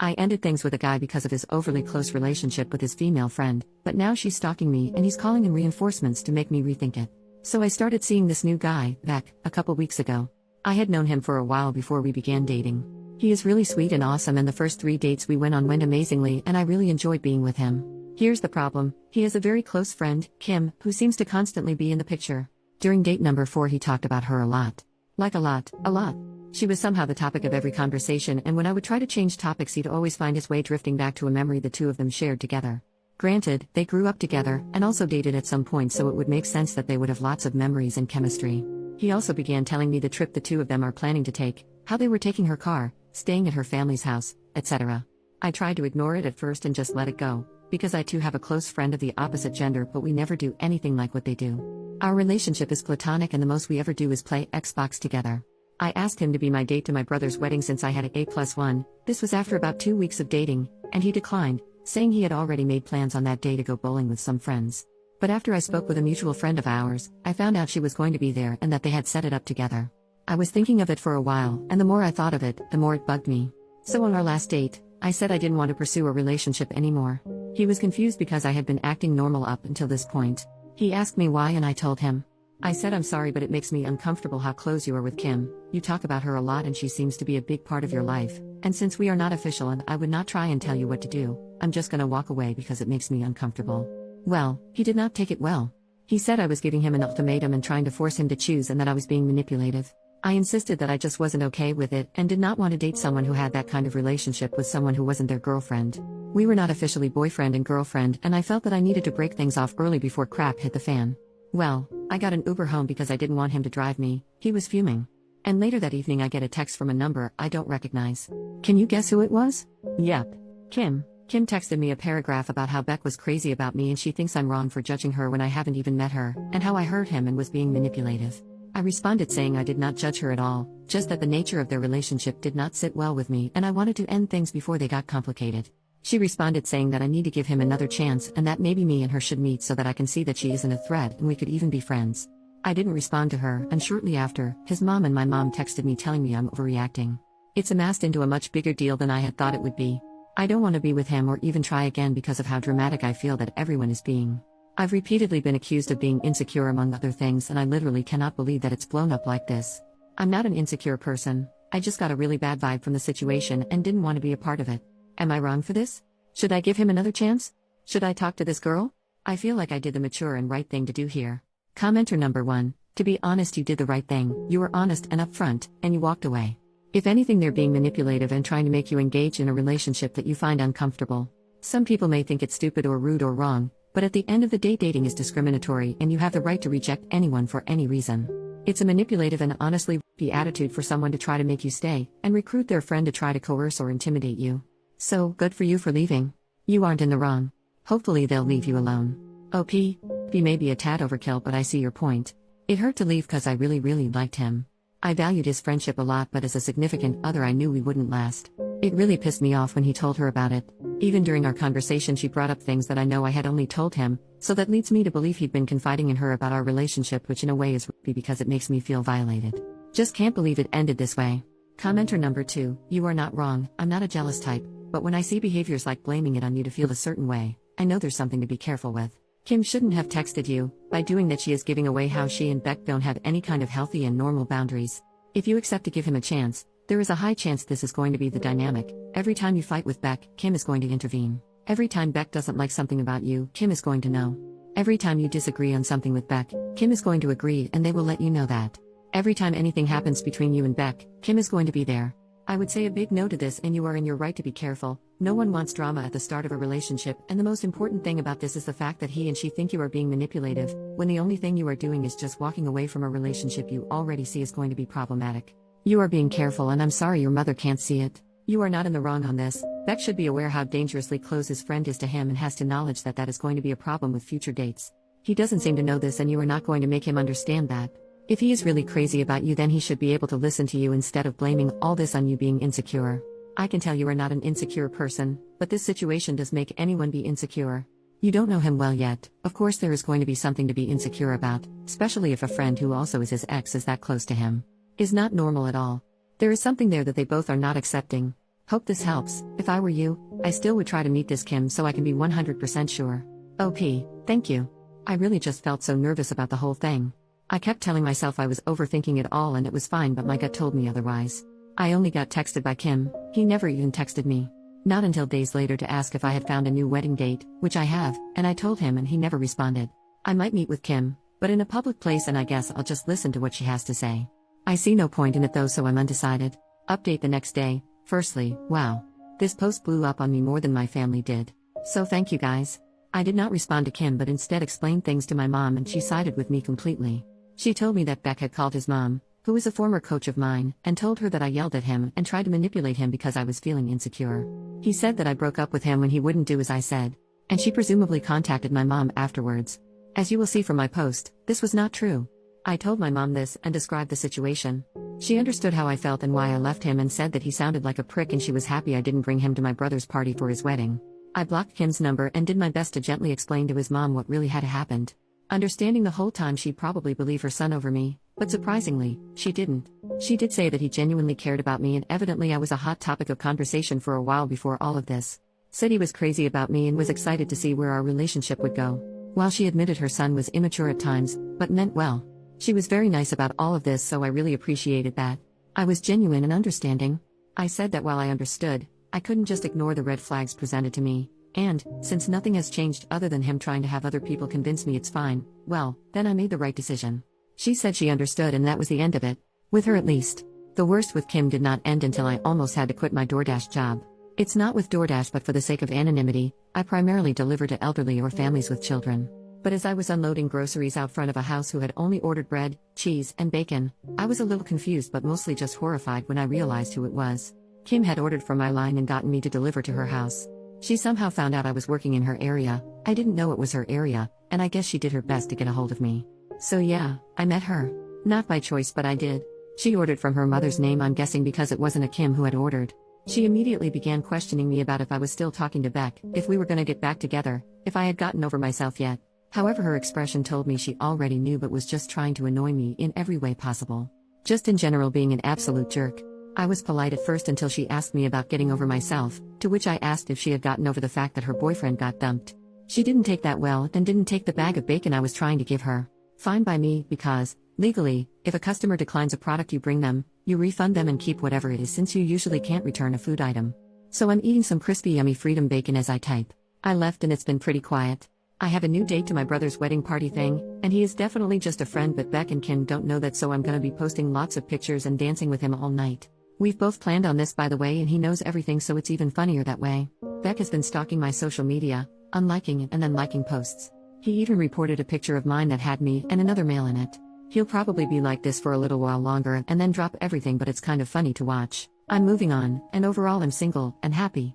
I ended things with a guy because of his overly close relationship with his female friend, but now she's stalking me and he's calling in reinforcements to make me rethink it. So I started seeing this new guy, Beck, a couple weeks ago. I had known him for a while before we began dating. He is really sweet and awesome, and the first 3 dates we went on went amazingly, and I really enjoyed being with him. Here's the problem: he has a very close friend, Kim, who seems to constantly be in the picture. During date number 4 he talked about her a lot. Like a lot. She was somehow the topic of every conversation, and when I would try to change topics he'd always find his way drifting back to a memory the two of them shared together. Granted, they grew up together, and also dated at some point, so it would make sense that they would have lots of memories and chemistry. He also began telling me the trip the two of them are planning to take, how they were taking her car, staying at her family's house, etc. I tried to ignore it at first and just let it go, because I too have a close friend of the opposite gender, but we never do anything like what they do. Our relationship is platonic, and the most we ever do is play Xbox together. I asked him to be my date to my brother's wedding since I had an A+1. This was after about 2 weeks of dating, and he declined, saying he had already made plans on that day to go bowling with some friends. But after I spoke with a mutual friend of ours, I found out she was going to be there and that they had set it up together. I was thinking of it for a while, and the more I thought of it, the more it bugged me. So on our last date, I said I didn't want to pursue a relationship anymore. He was confused because I had been acting normal up until this point. He asked me why, and I told him. I said, I'm sorry, but it makes me uncomfortable how close you are with Kim. You talk about her a lot and she seems to be a big part of your life, and since we are not official and I would not try and tell you what to do, I'm just gonna walk away because it makes me uncomfortable. Well, he did not take it well. He said I was giving him an ultimatum and trying to force him to choose, and that I was being manipulative. I insisted that I just wasn't okay with it and did not want to date someone who had that kind of relationship with someone who wasn't their girlfriend. We were not officially boyfriend and girlfriend, and I felt that I needed to break things off early before crap hit the fan. Well, I got an Uber home because I didn't want him to drive me. He was fuming. And later that evening I get a text from a number I don't recognize. Can you guess who it was? Yep. Kim. Kim texted me a paragraph about how Beck was crazy about me and she thinks I'm wrong for judging her when I haven't even met her, and how I hurt him and was being manipulative. I responded saying I did not judge her at all, just that the nature of their relationship did not sit well with me and I wanted to end things before they got complicated. She responded saying that I need to give him another chance and that maybe me and her should meet so that I can see that she isn't a threat and we could even be friends. I didn't respond to her, and shortly after, his mom and my mom texted me telling me I'm overreacting. It's amassed into a much bigger deal than I had thought it would be. I don't want to be with him or even try again because of how dramatic I feel that everyone is being. I've repeatedly been accused of being insecure among other things, and I literally cannot believe that it's blown up like this. I'm not an insecure person. I just got a really bad vibe from the situation and didn't want to be a part of it. Am I wrong for this? Should I give him another chance? Should I talk to this girl? I feel like I did the mature and right thing to do here. Commenter number 1, to be honest, you did the right thing. You were honest and upfront, and you walked away. If anything, they're being manipulative and trying to make you engage in a relationship that you find uncomfortable. Some people may think it's stupid or rude or wrong, but at the end of the day, dating is discriminatory and you have the right to reject anyone for any reason. It's a manipulative and honestly the attitude for someone to try to make you stay and recruit their friend to try to coerce or intimidate you. So, good for you for leaving. You aren't in the wrong. Hopefully they'll leave you alone. OP. B may be a tad overkill, but I see your point. It hurt to leave cause I really liked him. I valued his friendship a lot, but as a significant other I knew we wouldn't last. It really pissed me off when he told her about it. Even during our conversation she brought up things that I know I had only told him, so that leads me to believe he'd been confiding in her about our relationship, which in a way is creepy because it makes me feel violated. Just can't believe it ended this way. Commenter number 2, you are not wrong, I'm not a jealous type, but when I see behaviors like blaming it on you to feel a certain way, I know there's something to be careful with. Kim shouldn't have texted you. By doing that she is giving away how she and Beck don't have any kind of healthy and normal boundaries. If you accept to give him a chance, there is a high chance this is going to be the dynamic. Every time you fight with Beck, Kim is going to intervene. Every time Beck doesn't like something about you, Kim is going to know. Every time you disagree on something with Beck, Kim is going to agree and they will let you know that. Every time anything happens between you and Beck, Kim is going to be there. I would say a big no to this, and you are in your right to be careful. No one wants drama at the start of a relationship, and the most important thing about this is the fact that he and she think you are being manipulative, when the only thing you are doing is just walking away from a relationship you already see is going to be problematic. You are being careful, and I'm sorry your mother can't see it. You are not in the wrong on this. Beck should be aware how dangerously close his friend is to him and has to acknowledge that that is going to be a problem with future dates. He doesn't seem to know this, and you are not going to make him understand that. If he is really crazy about you, then he should be able to listen to you instead of blaming all this on you being insecure. I can tell you are not an insecure person, but this situation does make anyone be insecure. You don't know him well yet. Of course there is going to be something to be insecure about, especially if a friend who also is his ex is that close to him. Is not normal at all. There is something there that they both are not accepting. Hope this helps. If I were you, I still would try to meet this Kim so I can be 100% sure. OP, thank you. I really just felt so nervous about the whole thing. I kept telling myself I was overthinking it all and it was fine, but my gut told me otherwise. I only got texted by Kim, he never even texted me. Not until days later to ask if I had found a new wedding date, which I have, and I told him and he never responded. I might meet with Kim, but in a public place, and I guess I'll just listen to what she has to say. I see no point in it though, so I'm undecided. Update the next day. Firstly, wow. This post blew up on me more than my family did. So thank you guys. I did not respond to Kim but instead explained things to my mom and she sided with me completely. She told me that Beck had called his mom, who is a former coach of mine, and told her that I yelled at him and tried to manipulate him because I was feeling insecure. He said that I broke up with him when he wouldn't do as I said. And she presumably contacted my mom afterwards. As you will see from my post, this was not true. I told my mom this and described the situation. She understood how I felt and why I left him and said that he sounded like a prick and she was happy I didn't bring him to my brother's party for his wedding. I blocked Kim's number and did my best to gently explain to his mom what really had happened. Understanding the whole time she'd probably believe her son over me, but surprisingly, she didn't. She did say that he genuinely cared about me and evidently I was a hot topic of conversation for a while before all of this. Said he was crazy about me and was excited to see where our relationship would go. While she admitted her son was immature at times, but meant well. She was very nice about all of this, so I really appreciated that. I was genuine and understanding. I said that while I understood, I couldn't just ignore the red flags presented to me, and, since nothing has changed other than him trying to have other people convince me it's fine, well, then I made the right decision. She said she understood and that was the end of it. With her at least. The worst with Kim did not end until I almost had to quit my DoorDash job. It's not with DoorDash, but for the sake of anonymity, I primarily deliver to elderly or families with children. But as I was unloading groceries out front of a house who had only ordered bread, cheese, and bacon, I was a little confused but mostly just horrified when I realized who it was. Kim had ordered from my line and gotten me to deliver to her house. She somehow found out I was working in her area. I didn't know it was her area, and I guess she did her best to get a hold of me. So yeah, I met her. Not by choice, but I did. She ordered from her mother's name, I'm guessing because it wasn't a Kim who had ordered. She immediately began questioning me about if I was still talking to Beck, if we were gonna get back together, if I had gotten over myself yet. However, her expression told me she already knew but was just trying to annoy me in every way possible. Just in general being an absolute jerk. I was polite at first until she asked me about getting over myself, to which I asked if she had gotten over the fact that her boyfriend got dumped. She didn't take that well and didn't take the bag of bacon I was trying to give her. Fine by me, because, legally, if a customer declines a product you bring them, you refund them and keep whatever it is since you usually can't return a food item. So I'm eating some crispy yummy freedom bacon as I type. I left and it's been pretty quiet. I have a new date to my brother's wedding party thing, and he is definitely just a friend, but Beck and Kim don't know that, so I'm gonna be posting lots of pictures and dancing with him all night. We've both planned on this, by the way, and he knows everything, so it's even funnier that way. Beck has been stalking my social media, unliking and then liking posts. He even reported a picture of mine that had me and another male in it. He'll probably be like this for a little while longer and then drop everything, but it's kind of funny to watch. I'm moving on, and overall I'm single and happy.